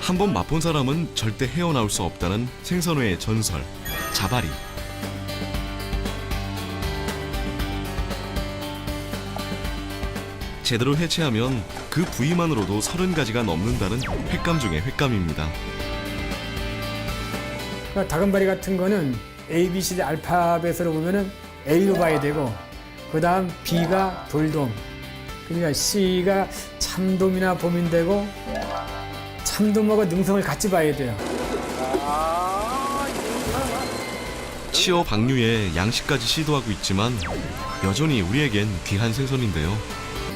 한번 맛본 사람은 절대 헤어나올 수 없다는 생선회의 전설, 자바리. 제대로 해체하면 그 부위만으로도 30가지가 넘는다는 횟감 중의 횟감입니다. 그러니까 다금바리 같은 거는 A, B, C, D 알파벳으로 보면은 A로 봐야 되고, 그 다음 B가 돌돔, 그러니까 C가 참돔이나 봄인되고, 참돔하고 능성을 같이 봐야 돼요. 치어 방류에 양식까지 시도하고 있지만 여전히 우리에겐 귀한 생선인데요.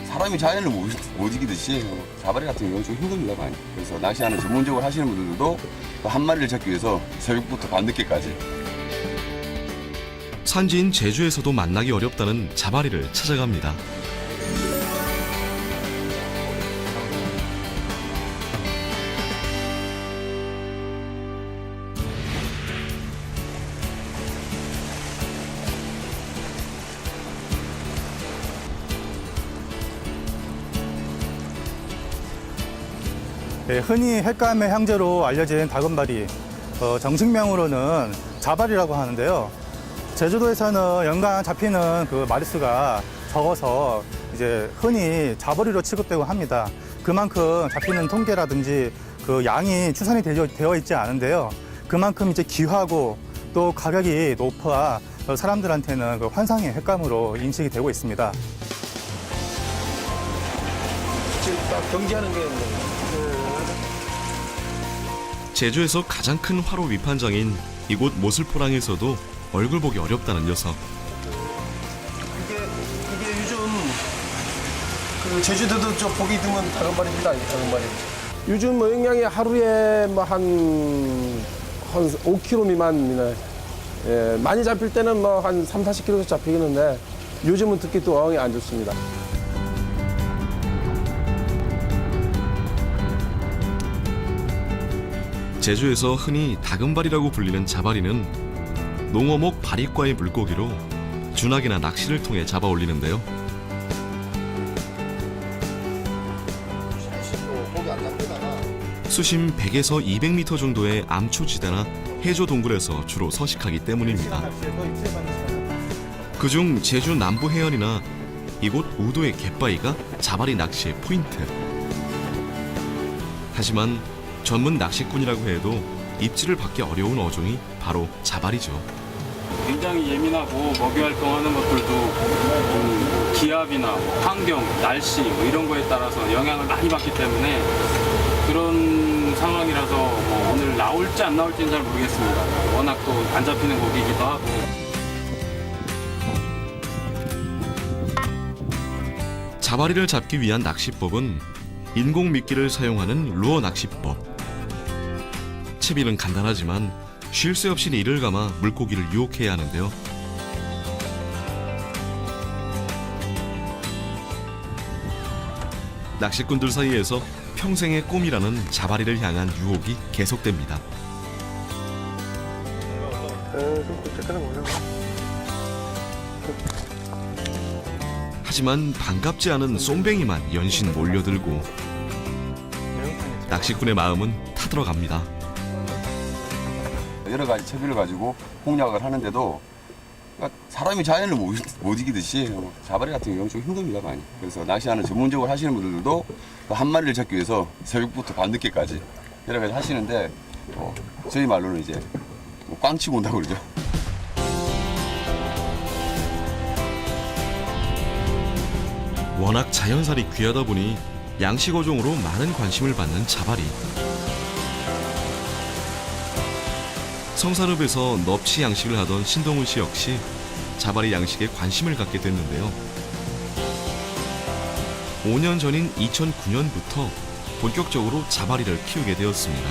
사람이 자연을 못 이기듯이 자바리 같은 경우는 좀 힘듭니다, 많이. 그래서 낚시하는 전문적으로 하시는 분들도 한 마리를 잡기 위해서 새벽부터 밤늦게까지. 산지인 제주에서도 만나기 어렵다는 자바리를 찾아갑니다. 네, 흔히 횟감의 향재로 알려진 다금바리, 정식명으로는 자바리라고 하는데요. 제주도에서는 연간 잡히는 그 마리수가 적어서 이제 흔히 자바리로 취급되고 합니다. 그만큼 잡히는 통계라든지 그 양이 추산이 되어 있지 않은데요. 그만큼 이제 귀하고 또 가격이 높아 사람들한테는 그 환상의 횟감으로 인식이 되고 있습니다. 지금 딱 경기하는 게 제주에서 가장 큰 화로 위판장인 이곳 모슬포랑에서도 얼굴 보기 어렵다는 녀석. 이게 요즘 그 제주도도 좀 보기 드문 다금바리입니다. 다금바리. 요즘 뭐 영양이 하루에 뭐 한 5kg 미만이네. 예, 많이 잡힐 때는 뭐 한 3, 40kg 잡히겠는데 요즘은 특히 또 어항이 안 좋습니다. 제주에서 흔히 다금바리라고 불리는 자바리는 농어목 바리과의 물고기로 준하기나 낚시를 통해 잡아 올리는데요. 수심 100에서 200m 정도의 암초지대나 해저 동굴에서 주로 서식하기 때문입니다. 그중 제주 남부 해안이나 이곳 우도의 갯바위가 자바리 낚시의 포인트. 하지만 전문 낚시꾼이라고 해도 입질을 받기 어려운 어종이 바로 자바리죠. 굉장히 예민하고 먹이 활동하는 것들도 기압이나 환경, 날씨 이런 거에 따라서 영향을 많이 받기 때문에 그런 상황이라서 뭐 오늘 나올지 안 나올지는 잘 모르겠습니다. 워낙 또 안 잡히는 고기이기도 하고. 자바리를 잡기 위한 낚시법은 인공 미끼를 사용하는 루어 낚시법. 채비는 간단하지만 쉴 새 없이 이를 감아 물고기를 유혹해야 하는데요. 낚시꾼들 사이에서 평생의 꿈이라는 자바리를 향한 유혹이 계속됩니다. 하지만 반갑지 않은 쏨뱅이만 연신 몰려들고 낚시꾼의 마음은 타들어갑니다. 여러 가지 채비를 가지고 공략을 하는데도 그러니까 사람이 자연을 못 이기듯이 자바리 같은 경우는 좀 힘듭니다, 많이. 그래서 낚시하는 전문적으로 하시는 분들도 한 마리를 잡기 위해서 새벽부터 밤늦게까지 여러 가지 하시는데 저희 말로는 이제 꽝치고 온다고 그러죠. 워낙 자연살이 귀하다 보니 양식 어종으로 많은 관심을 받는 자바리. 성산읍에서 넙치 양식을 하던 신동훈 씨 역시 자바리 양식에 관심을 갖게 됐는데요. 5년 전인 2009년부터 본격적으로 자바리를 키우게 되었습니다.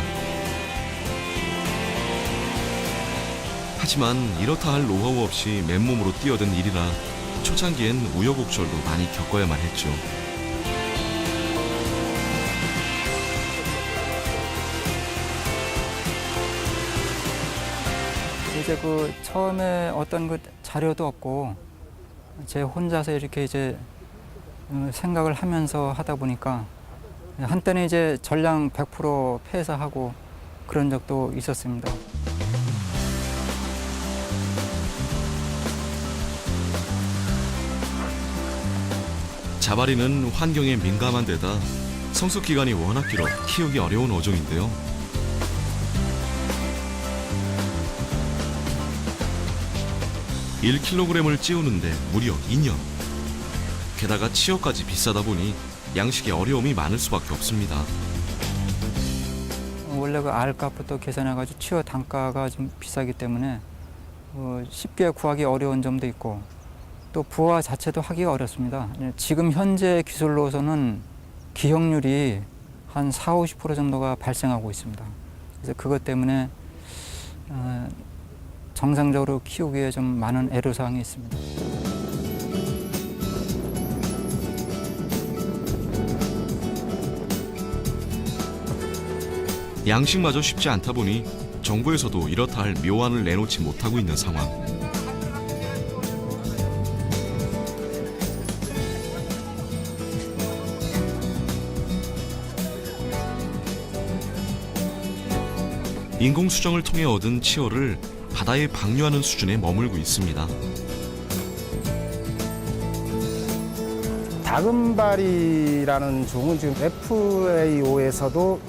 하지만 이렇다 할 노하우 없이 맨몸으로 뛰어든 일이라 초창기엔 우여곡절도 많이 겪어야만 했죠. 이제 그 처음에 어떤 그 자료도 없고 제 혼자서 이렇게 이제 생각을 하면서 하다 보니까 한때는 이제 전량 100% 폐사하고 그런 적도 있었습니다. 자바리는 환경에 민감한 데다 성숙 기간이 워낙 길어 키우기 어려운 어종인데요. (1kg을) 찌우는데 무려 2년. 게다가 치어까지 비싸다 보니 양식에 어려움이 많을 수밖에 없습니다. 원래 그 알값부터 계산해가지고 치어 단가가 좀 비싸기 때문에 쉽게 구하기 어려운 점도 있고 또 부화 자체도 하기 어렵습니다. 지금 현재 기술로서는 기형률이 한 40~50% 정도가 발생하고 있습니다. 그래서 그것 때문에 정상적으로 키우기에 좀 많은 애로사항이 있습니다. 양식마저 쉽지 않다 보니 정부에서도 이렇다 할 묘안을 내놓지 못하고 있는 상황. 인공수정을 통해 얻은 치어를 바다에 방류하는 수준에 머물고 있습니다. 다금바리라는 종은 지금 FAO에서도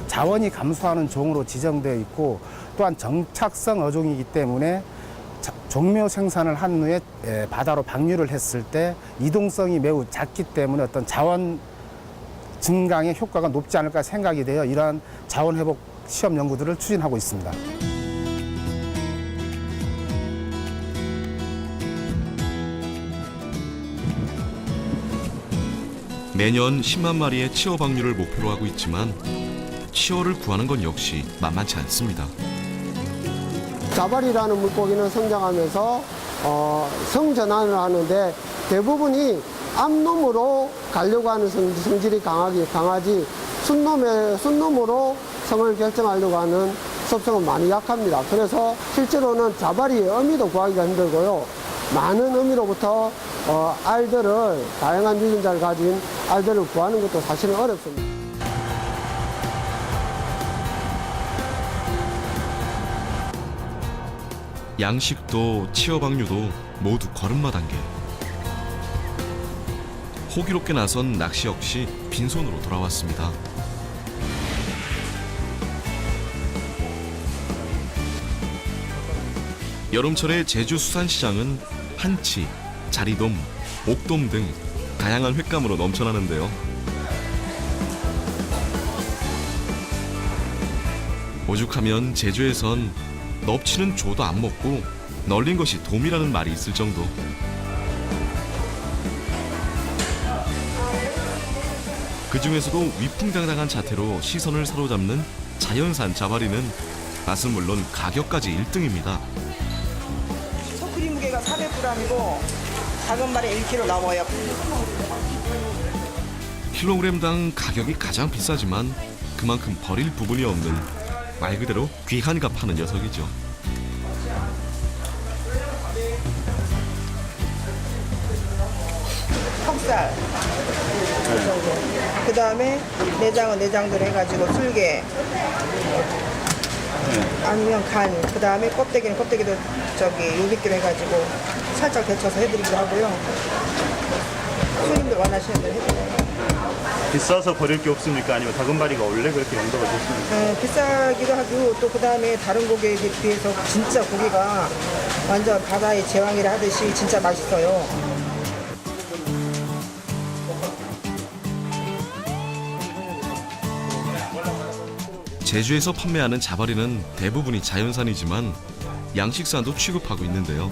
자원이 감소하는 종으로 지정되어 있고 또한 정착성 어종이기 때문에 종묘 생산을 한 후에 바다로 방류를 했을 때 이동성이 매우 작기 때문에 어떤 자원 증강의 효과가 높지 않을까 생각이 되어 이러한 자원 회복 시험 연구들을 추진하고 있습니다. 매년 10만 마리의 치어 방류를 목표로 하고 있지만 치어를 구하는 건 역시 만만치 않습니다. 자발이라는 물고기는 성장하면서 성전환을 하는데 대부분이 암놈으로 가려고 하는 성질이 강하지 순놈으로 성을 결정하려고 하는 습성은 많이 약합니다. 그래서 실제로는 자발이 어미도 구하기가 힘들고요. 많은 어미로부터 알들을 다양한 유전자를 가진 알들을 구하는 것도 사실은 어렵습니다. 양식도 치어 방류도 모두 걸음마 단계. 호기롭게 나선 낚시 역시 빈손으로 돌아왔습니다. 여름철의 제주 수산시장은 한치, 자리돔, 옥돔 등 다양한 횟감으로 넘쳐나는데요. 오죽하면 제주에선 넙치는 조도 안 먹고 널린 것이 돔이라는 말이 있을 정도. 그 중에서도 위풍당당한 자태로 시선을 사로잡는 자연산 자바리는 맛은 물론 가격까지 1등입니다. 소쿠리 무게가 400g이고 작은 말에 1kg 넘어요. 킬로그램당 가격이 가장 비싸지만 그만큼 버릴 부분이 없는 말 그대로 귀한 값 하는 녀석이죠. 턱살, 그 다음에 내장은 내장대로 해가지고 술개, 아니면 간, 그 다음에 껍데기는 껍데기도 요리기로 해가지고 살짝 데쳐서 해드리기도 하고요. 손님들 원하시는 대로 해드려요. 비싸서 버릴 게 없습니까? 아니면 다금바리가 원래 그렇게 용도가 좋습니까? 비싸기도 하고 또 그 다음에 다른 고기에 비해서 진짜 고기가 완전 바다의 제왕이라 하듯이 진짜 맛있어요. 제주에서 판매하는 자바리는 대부분이 자연산이지만 양식산도 취급하고 있는데요.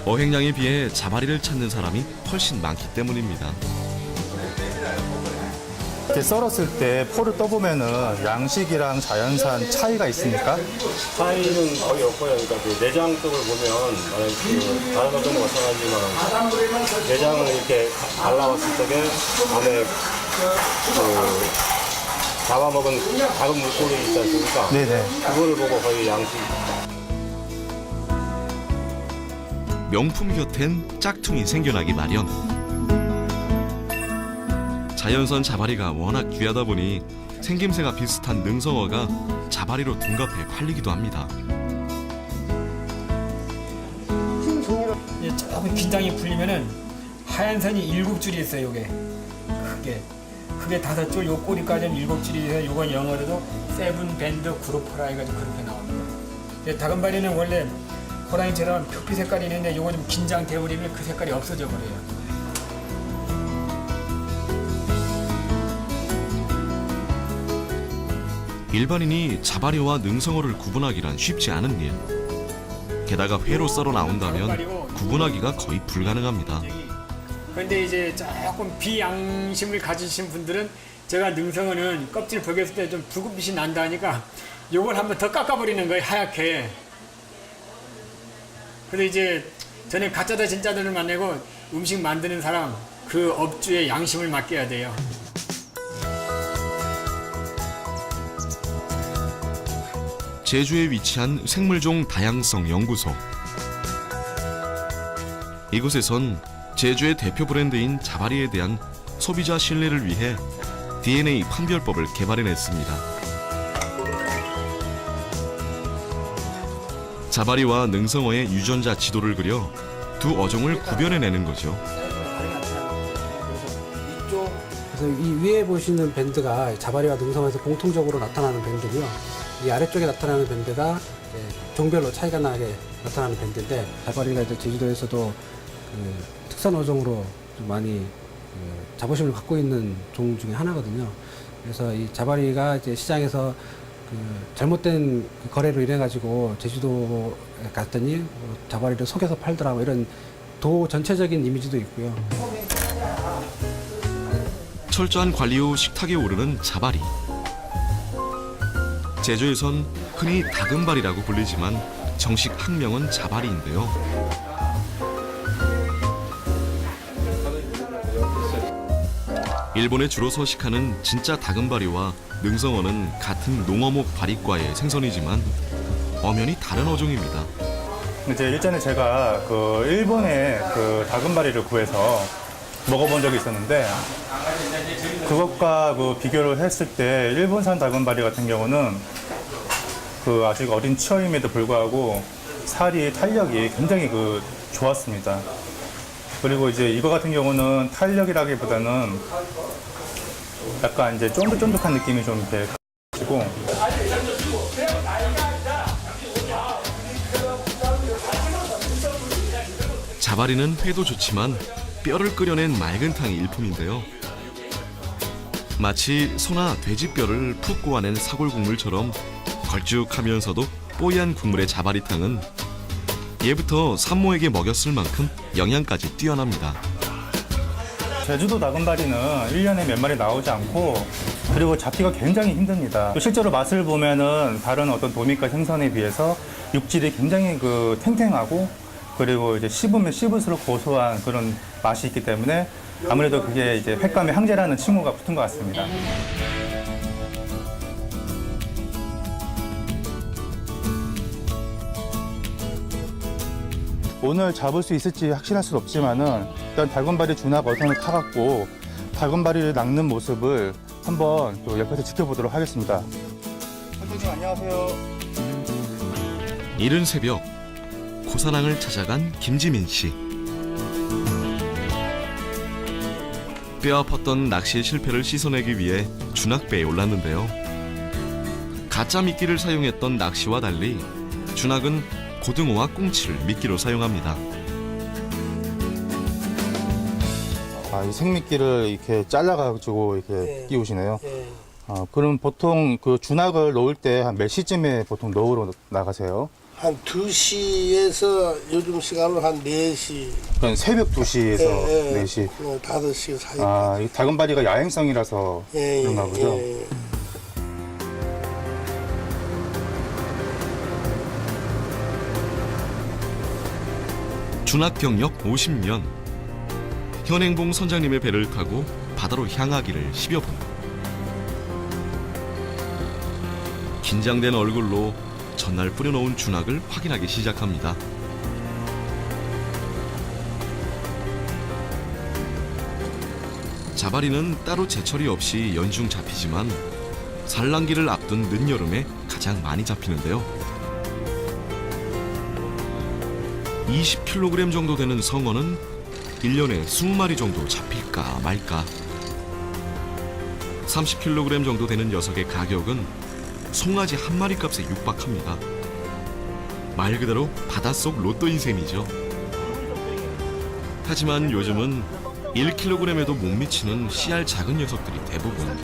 어획량에 비해 자바리를 찾는 사람이 훨씬 많기 때문입니다. 이렇게 썰었을 때 포를 떠보면은 양식이랑 자연산 차이가 있습니까? 차이는 거의 없고요. 그러니까 그 내장 쪽을 보면 다른 어종도 마찬가지지만 내장을 이렇게 갈라왔을 적에 안에 그 잡아먹은 작은 물고기 있지 않습니까? 네네. 그거를 보고 거의 양식. 명품 곁엔 짝퉁이 생겨나기 마련. 자연산 자바리가 워낙 귀하다 보니 생김새가 비슷한 능성어가 자바리로 둔갑해 팔리기도 합니다. 이제 조금 긴장이 풀리면은 하얀 선이 7줄이 있어요. 요게 크게 5줄, 요 꼬리까지는 7줄이 있어요. 요건 영어로도 세븐 밴드 그룹프라 해가지고 그렇게 나옵니다. 이제 다금바리는 원래 호랑이처럼 표피 색깔이 있는데 요거 좀 긴장돼 버리면 그 색깔이 없어져 버려요. 일반인이 자바리와 능성어를 구분하기란 쉽지 않은 일. 게다가 회로 썰어 나온다면 구분하기가 거의 불가능합니다. 그런데 이제 조금 비양심을 가지신 분들은 제가 능성어는 껍질 벗겼을 때 좀 붉은빛이 난다 하니까 요걸 한번 더 깎아버리는 거예요. 하얗게. 그래서 이제 저는 가짜다 진짜들을 만나고 음식 만드는 사람 그 업주의 양심을 맡겨야 돼요. 제주에 위치한 생물종 다양성 연구소. 이곳에선 제주의 대표 브랜드인 자바리에 대한 소비자 신뢰를 위해 DNA 판별법을 개발해냈습니다. 자바리와 능성어의 유전자 지도를 그려 두 어종을 구별해내는 거죠. 그래서 이 위에 보시는 밴드가 자바리와 능성어에서 공통적으로 나타나는 밴드고요. 이 아래쪽에 나타나는 밴드가 종별로 차이가 나게 나타나는 밴드인데, 자바리가 이제 제주도에서도 그 특산 어종으로 좀 많이 자부심을 갖고 있는 종 중에 하나거든요. 그래서 이 자바리가 이제 시장에서 그 잘못된 거래로 인해 가지고 제주도에 갔더니 자바리를 속여서 팔더라고, 이런 도 전체적인 이미지도 있고요. 철저한 관리 후 식탁에 오르는 자바리. 제주에선 흔히 다금바리라고 불리지만 정식 학명은 자바리인데요. 일본에 주로 서식하는 진짜 다금바리와 능성어는 같은 농어목 바리과의 생선이지만 엄연히 다른 어종입니다. 이제 일전에 제가 그 일본의 그 다금바리를 구해서 먹어본 적이 있었는데, 그것과 그 비교를 했을 때 일본산 다금바리 같은 경우는 그 아직 어린 치어임에도 불구하고 살이 탄력이 굉장히 그 좋았습니다. 그리고 이제 이거 같은 경우는 탄력이라기보다는 약간 이제 쫀득쫀득한 느낌이 좀 이렇게 가지고, 자바리는 회도 좋지만 뼈를 끓여낸 맑은탕이 일품인데요. 마치 소나 돼지 뼈를 푹 고아낸 사골 국물처럼 걸쭉하면서도 뽀얀 국물의 자바리탕은 예부터 산모에게 먹였을 만큼 영양까지 뛰어납니다. 제주도 다금바리는 1년에 몇 마리 나오지 않고, 그리고 잡기가 굉장히 힘듭니다. 또 실제로 맛을 보면은 다른 어떤 도미과 생선에 비해서 육질이 굉장히 그 탱탱하고, 그리고 이제 씹으면 씹을수록 고소한 그런 맛이 있기 때문에 아무래도 그게 이제 횟감의 항제라는 칭호가 붙은 것 같습니다. 오늘 잡을 수 있을지 확신할 수는 없지만은 일단 다금바리 준하가 어선을 타갖고 다금바리를 낚는 모습을 한번 또 옆에서 지켜보도록 하겠습니다. 선생님 안녕하세요. 이른 새벽 고사랑을 찾아간 김지민 씨. 뼈아팠던 낚시의 실패를 씻어내기 위해 준학배에 올랐는데요. 가짜 미끼를 사용했던 낚시와 달리 준학은 고등어와 꽁치를 미끼로 사용합니다. 아, 이 생미끼를 이렇게 잘라가지고 이렇게 끼우시네요. 예. 그럼 보통 그 준학을 놓을 때 한 몇 시쯤에 보통 넣으러 나가세요? 한 2시에서 요즘 시간으로 한 4시. 그러니까 새벽 2시에서 예, 4시. 5시 사이. 아, 이 다금바리가 야행성이라서 그런가 보죠? 예. 준학 경력 50년. 현행봉 선장님의 배를 타고 바다로 향하기를 10여 분. 긴장된 얼굴로 전날 뿌려놓은 준학을 확인하기 시작합니다. 자바리는 따로 제철이 없이 연중 잡히지만 산란기를 앞둔 늦여름에 가장 많이 잡히는데요. 20kg 정도 되는 성어는 1년에 20마리 정도 잡힐까 말까. 30kg 정도 되는 녀석의 가격은 송아지 한 마리 값에 육박합니다. 말 그대로 바닷속 로또인 셈이죠. 하지만 요즘은 1kg에도 못 미치는 씨알 작은 녀석들이 대부분.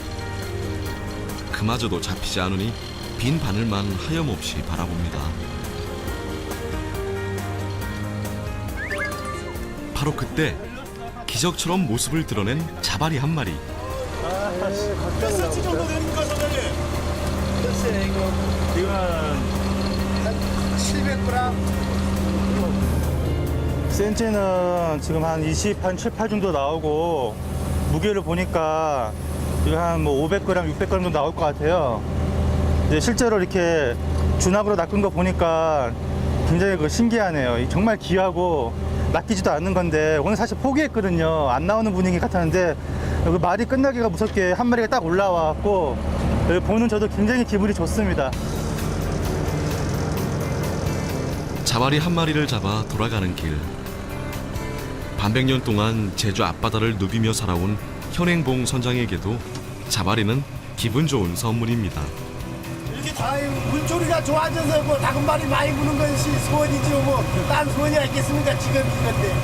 그마저도 잡히지 않으니 빈 바늘만 하염없이 바라봅니다. 바로 그때 기적처럼 모습을 드러낸 자바리 한 마리. 몇 cm 정도 됩니까, 사장님? 글쎄, 이건 700g. 센치는 지금 한 7, 8 정도 나오고, 무게를 보니까 이거 한 뭐 500g, 600g 정도 나올 것 같아요. 이제 실제로 이렇게 준합으로 낚은 거 보니까 굉장히 신기하네요. 정말 귀하고 낚이지도 않는 건데 오늘 사실 포기했거든요. 안 나오는 분위기 같았는데 여기 말이 끝나기가 무섭게 한 마리가 딱 올라와갖고 보는 저도 굉장히 기분이 좋습니다. 자바리 한 마리를 잡아 돌아가는 길. 반백년 동안 제주 앞바다를 누비며 살아온 현행봉 선장에게도 자바리는 기분 좋은 선물입니다. 이렇게 다 물조리가 좋아져서 뭐 다금발이 많이 부는 것이 소원이죠. 뭐 딴 소원이 있겠습니까? 지금 이건데.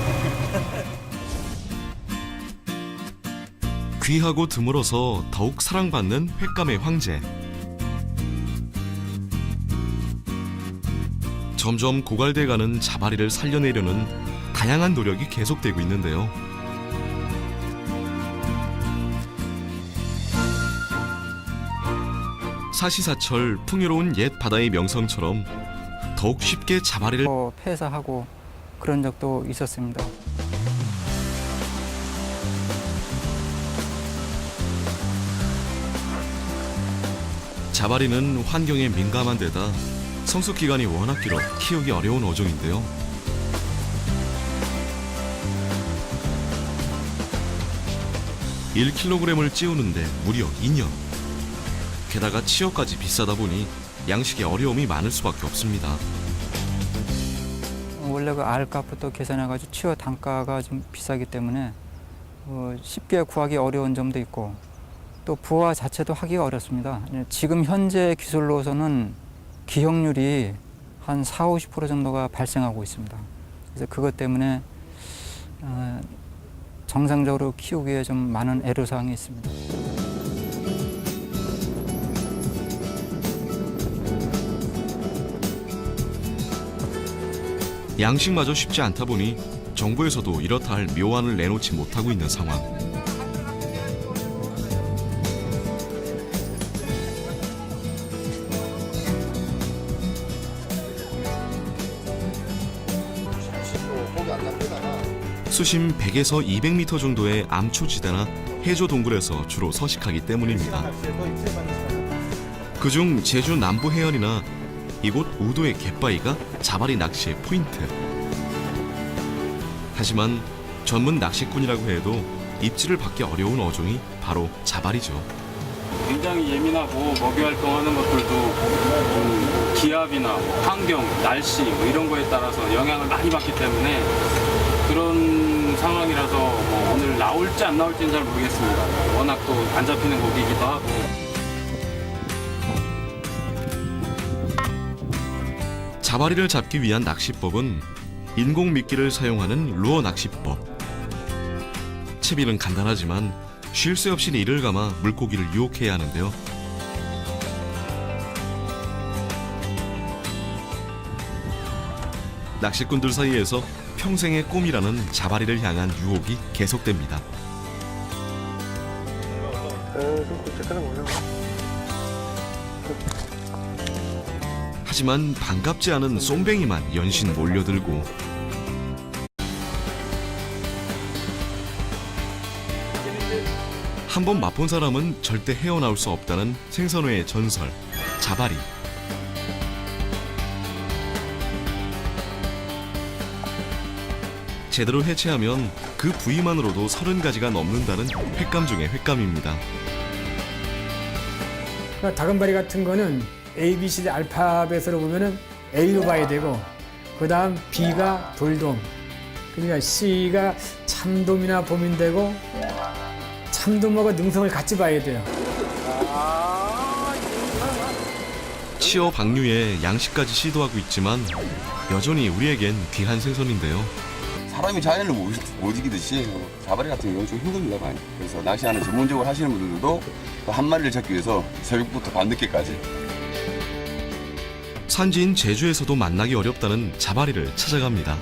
귀하고 드물어서 더욱 사랑받는 횟감의 황제. 점점 고갈돼가는 자바리를 살려내려는 다양한 노력이 계속되고 있는데요. 사시사철 풍요로운 옛 바다의 명성처럼 더욱 쉽게 자바리를 폐사하고 그런 적도 있었습니다. 자바리는 환경에 민감한 데다 성숙 기간이 워낙 길어 키우기 어려운 어종인데요. (1kg을) 찌우는데 무려 2년. 게다가 치어까지 비싸다 보니 양식에 어려움이 많을 수밖에 없습니다. 원래 그 알값부터 계산해가지고 치어 단가가 좀 비싸기 때문에 쉽게 구하기 어려운 점도 있고 또 부화 자체도 하기가 어렵습니다. 지금 현재 기술로서는 기형률이 한 40~50% 정도가 발생하고 있습니다. 그래서 그것 때문에 정상적으로 키우기에 좀 많은 애로사항이 있습니다. 양식마저 쉽지 않다 보니 정부에서도 이렇다 할 묘안을 내놓지 못하고 있는 상황. 수심 100에서 200m 정도의 암초지대나 해저 동굴에서 주로 서식하기 때문입니다. 그중 제주 남부 해안이나 이곳 우도의 갯바위가 자바리 낚시의 포인트. 하지만 전문 낚시꾼이라고 해도 입질을 받기 어려운 어종이 바로 자바리죠. 굉장히 예민하고 먹이 활동하는 것들도 기압이나 환경, 날씨 이런 거에 따라서 영향을 많이 받기 때문에 그런 상황이라서 오늘 나올지 안 나올지는 잘 모르겠습니다. 워낙 또 안 잡히는 고기이기도 하고. 자바리를 잡기 위한 낚시법은 인공 미끼를 사용하는 루어 낚시법. 채비는 간단하지만 쉴 새 없이 이를 감아 물고기를 유혹해야 하는데요. 낚시꾼들 사이에서 평생의 꿈이라는 자바리를 향한 유혹이 계속됩니다. 하지만 반갑지 않은 쏨뱅이만 연신 몰려들고 한번 맛본 사람은 절대 헤어나올 수 없다는 생선회의 전설, 자바리. 제대로 해체하면 그 부위만으로도 30가지가 넘는다는 횟감 중의 횟감입니다. 그러니까 다금바리 같은 거는 A, B, C, D 알파벳으로 보면은 A로 봐야 되고, 그 다음 B가 돌돔, 그러니까 C가 참돔이나 봄인되고, 참돔하고 능성을 같이 봐야 돼요. 치어 방류에 양식까지 시도하고 있지만 여전히 우리에겐 귀한 생선인데요. 사람이 자연을 못 이기듯이 자바리 같은 경우는 좀 힘듭니다, 많이. 그래서 낚시하는 전문적으로 하시는 분들도 한 마리를 잡기 위해서 새벽부터 밤늦게까지. 산지인 제주에서도 만나기 어렵다는 자바리를 찾아갑니다.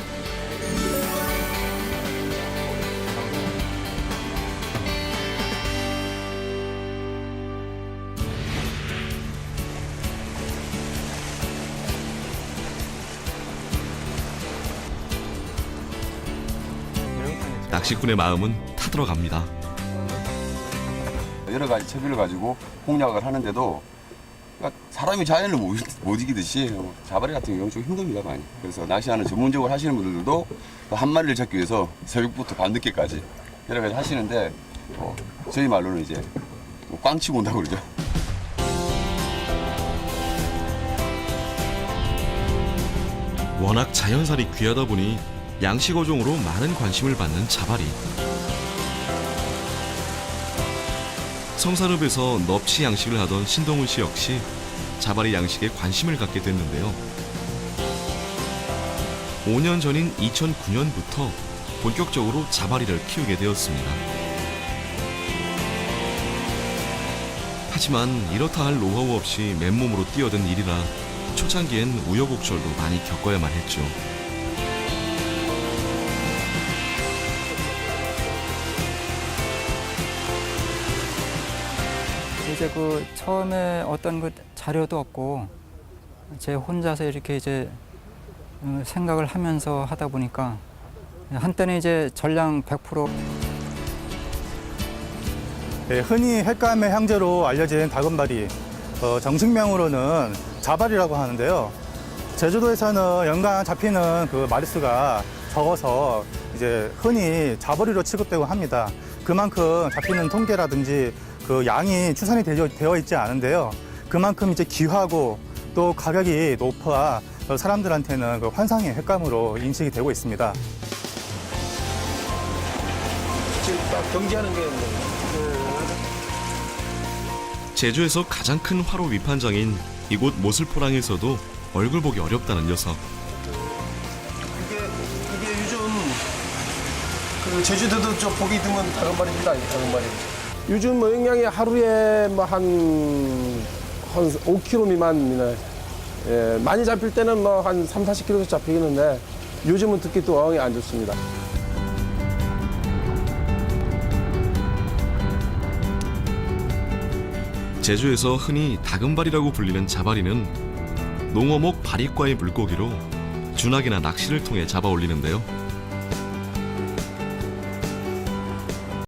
낚시꾼의 마음은 타들어갑니다. 여러 가지 채비를 가지고 공략을 하는데도 그러니까 사람이 자연을 못 이기듯이 자바리 같은 경우는 좀 힘듭니다, 많이. 그래서 낚시하는 전문적으로 하시는 분들도 한 마리를 잡기 위해서 새벽부터 밤늦게까지 여러 가지 하시는데 저희 말로는 이제 꽝치고 온다고 그러죠. 워낙 자연살이 귀하다 보니 양식어종으로 많은 관심을 받는 자바리. 성산읍에서 넙치 양식을 하던 신동훈 씨 역시 자바리 양식에 관심을 갖게 됐는데요. 5년 전인 2009년부터 본격적으로 자바리를 키우게 되었습니다. 하지만 이렇다 할 노하우 없이 맨몸으로 뛰어든 일이라 초창기엔 우여곡절도 많이 겪어야만 했죠. 이제 그 처음에 어떤 그 자료도 없고 제 혼자서 이렇게 이제 생각을 하면서 하다 보니까 한때는 이제 전량 100% 흔히 횟감의 형제로 알려진 다금바리, 정식명으로는 자바리라고 하는데요. 제주도에서는 연간 잡히는 그 마리수가 적어서 이제 흔히 자바리로 취급되고 합니다. 그만큼 잡히는 통계라든지 그 양이 추산이 되어 있지 않은데요. 그만큼 이제 귀하고 또 가격이 높아 사람들한테는 그 환상의 횟감으로 인식이 되고 있습니다. 지금 딱 경지하는 게 제주에서 가장 큰 화로 위판장인 이곳 모슬포랑에서도 얼굴 보기 어렵다는 녀석. 이게 요즘 그 제주도도 좀 보기 드문 다금바리입니다, 이 다금바리. 요즘 뭐 영양이 하루에 뭐 한 5kg 미만이나, 예, 많이 잡힐 때는 뭐 한 3, 40kg씩 잡히겠는데 요즘은 특히 또 어항이 안 좋습니다. 제주에서 흔히 다금바리라고 불리는 자바리는 농어목 바리과의 물고기로 준하기나 낚시를 통해 잡아 올리는데요.